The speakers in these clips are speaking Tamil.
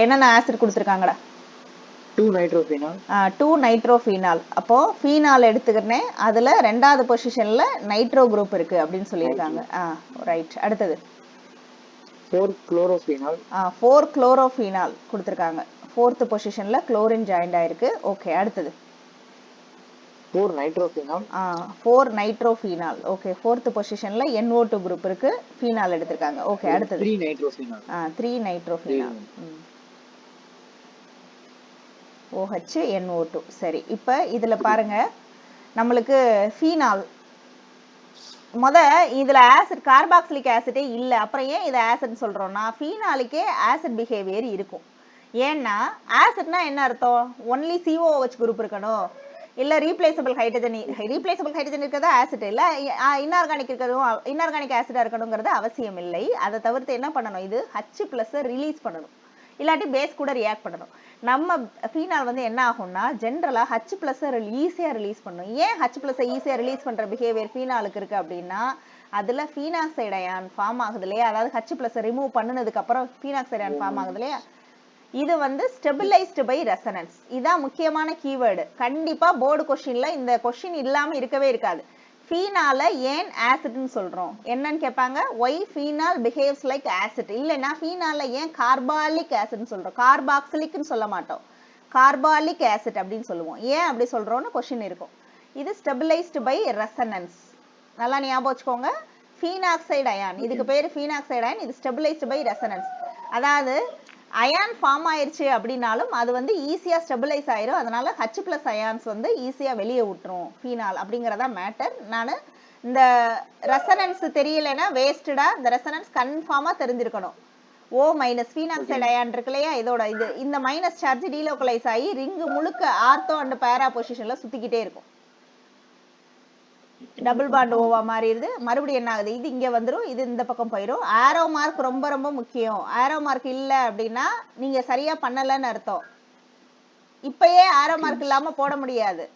என்னென்ன ஆசிட் கொடுத்துருக்காங்கடா? 2 நைட்ரோஃபீனால். அப்போ ஃபீனால் எடுத்துக்கிறேன், அதுல ரெண்டாவது பொசிஷன்ல நைட்ரோ குரூப் இருக்கு அப்படின்னு சொல்லியிருக்காங்க. ரைட். அடுத்தது 4 குளோரோஃபீனால் கொடுத்துருக்காங்க. ஃபோர்த் பொசிஷன்ல குளோரின் ஜாயிண்ட் ஆயிருக்கு. ஓகே, அடுத்தது 4 நைட்ரோஃபீனால். ஓகே, ஃபோர்த் பொசிஷன்ல NO2 குரூப் இருக்கு, ஃபீனால் எடுத்திருக்காங்க. ஓகே, அடுத்தது 3 நைட்ரோஃபீனால். OH NO2. சரி, இப்போ இதுல பாருங்க, நம்மளுக்கு ஃபீனால் இதுல ஆசிட் கார்பாக்சிலிக் ஆசிட்டே இல்லை. அப்புறம் ஏன் இதை ஆசிட் சொல்றோம்னா, ஃபீனாலுக்கே ஆசிட் பிஹேவியர் இருக்கும். ஏன்னா ஆசிட்னா என்ன அர்த்தம்? ஒன்லி COOH குரூப் இருக்கணும், இல்ல ரீப்ளேசபிள் ஹைட்ரஜன் இருக்கிறதா ஆசிட், இல்ல இன்ஆர்கானிக் இருக்கிறதும் இன்ஆர்கானிக் ஆசிடா இருக்கணுங்கிறது அவசியம் இல்லை. அதை தவிர்த்து என்ன பண்ணணும், இது H+ ரிலீஸ் பண்ணணும், இல்லாட்டி பேஸ் கூட ரியாக்ட் பண்ணணும். நம்ம ஃபீனால் என்ன ஆகும்னா, ஜென்ரலா H+ ஈஸியா ரிலீஸ் பண்ணும். ஏன் H+ ஈஸியா ரிலீஸ் பண்ற பிஹேவியர் ஃபீனாலுக்கு இருக்கு அப்படின்னா, அதுல ஃபீனாக்சைடு அயான் ஃபார்ம் ஆகுது இல்லையா, அதாவது H+ ரிமூவ் பண்ணனதுக்கு அப்புறம் ஃபீனாக்சைடு அயான் ஃபார்ம் ஆகுது இல்லையா, இது ஸ்டெபிலைஸ்டு பை ரெசனன்ஸ். இதான் முக்கியமான கீவேர்டு. கண்டிப்பா போர்டு கொஸ்டின்ல இந்த கொஸ்டின் இல்லாம இருக்கவே இருக்காது. ஃபீனால ஏன் ஆசிட்னு சொல்றோம் என்னன்னு கேட்பாங்க. Why phenol behaves like acid. இல்லைன்னா ஃபீனால ஏன் கார்பாலிக் ஆசிட்னு சொல்றோம், கார்பாக்சிலிக்னு சொல்ல மாட்டோம், கார்பாலிக் ஆசிட் அப்படின்னு சொல்லுவோம். ஏன் அப்படி சொல்றோம்னு கொஸ்டின் இருக்கும். இது ஸ்டெபிலைஸ்டு பை ரெசனன்ஸ், நல்லா ஞாபகம் வச்சுக்கோங்க. ஃபீனாக்சைடு அயான், இதுக்கு பேரு ஃபீனாக்சைடு அயான், இது ஸ்டெபிலைஸ்டு பை ரெசனன்ஸ். அதாவது அயான் ஃபார்ம் ஆயிருச்சு அப்படின்னாலும் அது ஈஸியா ஸ்டெபிலைஸ் ஆயிரும். அதனால H+ அயான்ஸ் ஈஸியா வெளியே விட்டுரும் ஃபீனால், அப்படிங்கறதா மேட்டர். நான் இந்த ரெசனன்ஸ் தெரியலைன்னா வேஸ்டடா, இந்த ரெசனன்ஸ் கன்ஃபார்மா தெரிஞ்சிருக்கணும். O- ஃபீனாக்சைடு அயான் இருக்கு இல்லையா, இதோட இந்த மைனஸ் சார்ஜ் டீலோக்கலைஸ் ஆகி ரிங்கு முழுக்க ஆர்த்தோ அண்ட் பேரா பொசிஷன்ல சுத்திக்கிட்டே இருக்கும். டபுள் பாண்ட் ஓவா மாறிடுது. மறுபடியும் என்ன ஆகுது, இது இங்க வந்துடும், இது இந்த பக்கம் போயிடும். ஆரோ மார்க் ரொம்ப ரொம்ப முக்கியம். ஆரோ மார்க் இல்ல அப்படின்னா நீங்க சரியா பண்ணலன்னு அர்த்தம். இப்பயே ஆரோ மார்க் இல்லாம போட முடியாது.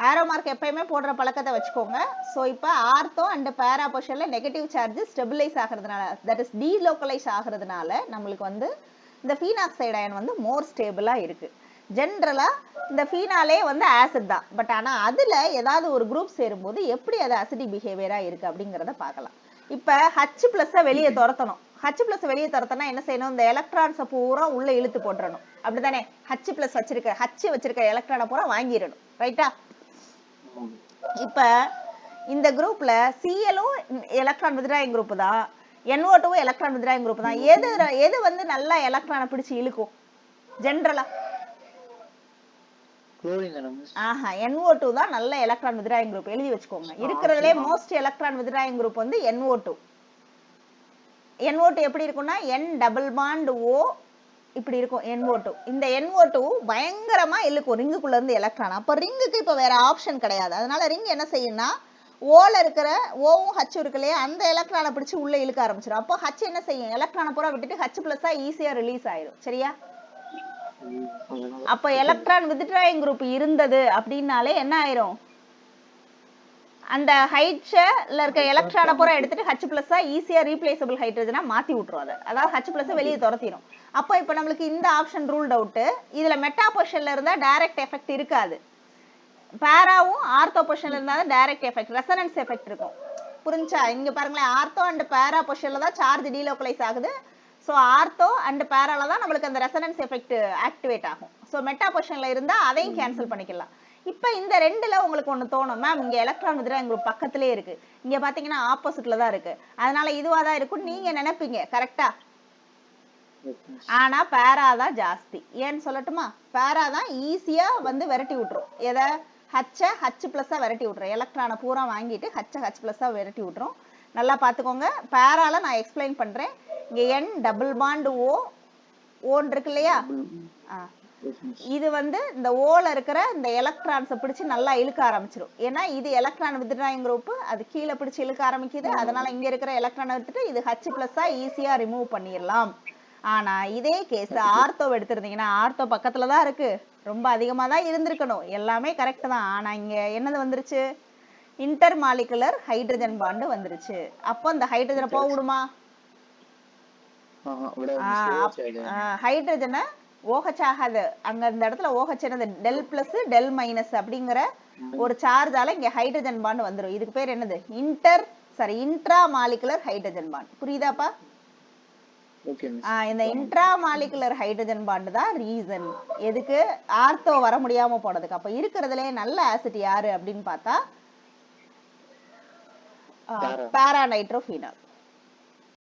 ஆரோ மார்க் எப்பயுமே போடுற பழக்கத்தை வச்சுக்கோங்க. ஸோ இப்போ ஆர்த்தோ அண்ட் பேரா பொசிஷன்ல நெகட்டிவ் சார்ஜ் ஸ்டெபிலைஸ் ஆகிறதுனால, தட் இஸ் டீலோக்கலைஸ் ஆகிறதுனால நம்மளுக்கு இந்த ஃபீனாக்சைடு அயன் மோர் ஸ்டேபிளா இருக்கு. ஜென்ரலா இந்த ஃபீனாலே ஆசிட் தான், பட் ஆனா அதுல ஏதாவது ஒரு குரூப் சேரும்போது எப்படி அது அசிடிக் பிஹேவியரா இருக்கு அப்படிங்கறத பார்க்கலாம். இப்ப H+ வெளியே துரத்தணும். H+ வெளியே துரத்தனா என்ன செய்யணும், இந்த எலக்ட்ரான்ஸை பூரா உள்ள இழுத்து போட்டுறணும், அப்படித்தானே? H+ வச்சிருக்க எலக்ட்ரானை பூரா வாங்கிடணும், ரைட்டா? இப்ப இந்த குரூப்ல Clலும் எலக்ட்ரான் வித்ட்ராயிங் குரூப் தான், NO2 எலக்ட்ரான் வித்ட்ராயிங் குரூப் தான். எது நல்லா எலக்ட்ரானை பிடிச்சு இழுக்கும் ஜென்ரலா? NO2 தான் நல்ல எலக்ட்ரான் வித்ட்ராயிங் குரூப். எழுதி வச்சுக்கோங்க. இருக்கிறதுலே most electron withdrawing group NO2. NO2 எப்படி இருக்கும்னா N டபுள் பாண்ட் O இப்படி இருக்கும் NO2. இந்த NO2 பயங்கரமா இழுக்கும் ரிங்குக்குள்ள இருந்து எலக்ட்ரான். அப்ப ரிங்குக்கு இப்ப வேற ஆப்ஷன் கிடையாது. அதனால ரிங் என்ன செய்யும்னா, ஓல இருக்கிற ஓவும் H இருக்கு இல்லையா, அந்த எலக்ட்ரானை பிடிச்சு உள்ள இழுக்க ஆரம்பிச்சிடும். அப்போ H என்ன செய்யும், எலக்ட்ரானை பூரா விட்டுட்டு H+ ஈஸியா ரிலீஸ் ஆயிடும். சரியா? அப்ப எலக்ட்ரான் வித்ட்ராயிங் குரூப் இருந்தது அப்படின்னாலே என்ன ஆயிரும், அந்த ஹைட்ல இருக்க எலக்ட்ரானை பூரா எடுத்துட்டு H+ ஈஸியா ரீப்ளேசபிள் ஹைட்ரஜனா மாத்தி விட்டுரும். அதாவது H+ வெளியே துரத்திடும். அப்போ இப்ப நம்மளுக்கு இந்த ஆப்ஷன் ரூல்ட் அவுட். இதுல மெட்டா பொசிஷன்ல இருந்தா டைரக்ட் எஃபெக்ட் இருக்காது, பேராவும் ஆர்த்தோ பொசிஷன்ல இருந்தாலும் டைரக்ட் எஃபெக்ட், ரெசனன்ஸ் எஃபெக்ட் இருக்கும். புரிஞ்சா? இங்க பாருங்களேன், ஆர்த்தோ அண்ட் பேரா பொசிஷன்ல தான் சார்ஜ் டீலோக்கலைஸ் ஆகுது. ஸோ ஆர்த்தோ அண்ட் பேரால தான் நம்மளுக்கு அந்த ரெசனன்ஸ் எஃபெக்ட் ஆக்டிவேட் ஆகும். ஸோ மெட்டா பொசிஷன்ல இருந்தா அதையும் கேன்சல் பண்ணிக்கலாம். இப்ப இந்த ரெண்டுல உங்களுக்கு ஒண்ணு தோணும், மேம் இங்க எலக்ட்ரான் வித்ட்ராயிங் குரூப் பக்கத்திலே இருக்கு, இங்க பாத்தீங்கன்னா ஆப்போசிட்ல தான் இருக்கு, அதனால இதுவா தான் இருக்கும் நீங்க நினைப்பீங்க, கரெக்டா? ஆனா பேரா தான் ஜாஸ்தி. ஏன்னு சொல்லட்டுமா? பேரா தான் ஈஸியா விரட்டி விட்டுரும். எதை? H+ விரட்டி விட்டுரும். எலக்ட்ரானை பூரா வாங்கிட்டு H+ விரட்டி விட்டுரும். நல்லா பாத்துக்கோங்க. பேரால நான் எக்ஸ்பிளைன் பண்றேன். இங்க N டபுள் பாண்ட் O இருக்கு இல்லையா, இது இந்த ஓல இருக்கிற இந்த எலக்ட்ரான்ஸை பிடிச்சு நல்லா இழுக்க ஆரம்பிச்சிடும். ஏன்னா இது எலக்ட்ரான் வித்ட்ராயிங் குரூப், அது கீழே பிடிச்சு இழுக்க ஆரம்பிக்குது. அதனால இங்க இருக்கிற எலக்ட்ரானை எடுத்துட்டு இது H+ ஈஸியா ரிமூவ் பண்ணிடலாம். ஆனா இதே கேஸ் ஆர்த்தோ எடுத்திருந்தீங்கன்னா, ஆர்த்தோ பக்கத்துல தான் இருக்கு, ரொம்ப அதிகமா தான் இருந்திருக்கணும், எல்லாமே கரெக்ட் தான். ஆனா இங்க என்னது வந்துருச்சு, இன்டர்மாலிகுலர் ஹைட்ரஜன் பாண்டு வந்துருச்சு. அப்போ இந்த ஹைட்ரஜனை போக விடுமா? ஹைட்ரஜனை OH ஆகாது. அங்க இந்த இடத்துல OH என்னது டெல் பிளஸ் டெல் மைனஸ் அப்படிங்கிற ஒரு சார்ஜால இங்க ஹைட்ரஜன் பாண்ட் வந்துரும். இதுக்கு பேர் என்னது இன்ட்ரா மாலிகுலர் ஹைட்ரஜன் பாண்ட். புரியுதாப்பா? இந்த இன்ட்ரா மாலிகுலர் ஹைட்ரஜன் பாண்ட் தான் ரீசன் எதுக்கு ஆர்த்தோ வர முடியாம போனதுக்கு. அப்ப இருக்கிறதுலே நல்ல ஆசிட் யாரு அப்படின்னு பார்த்தா பாரா நைட்ரோபீனால்.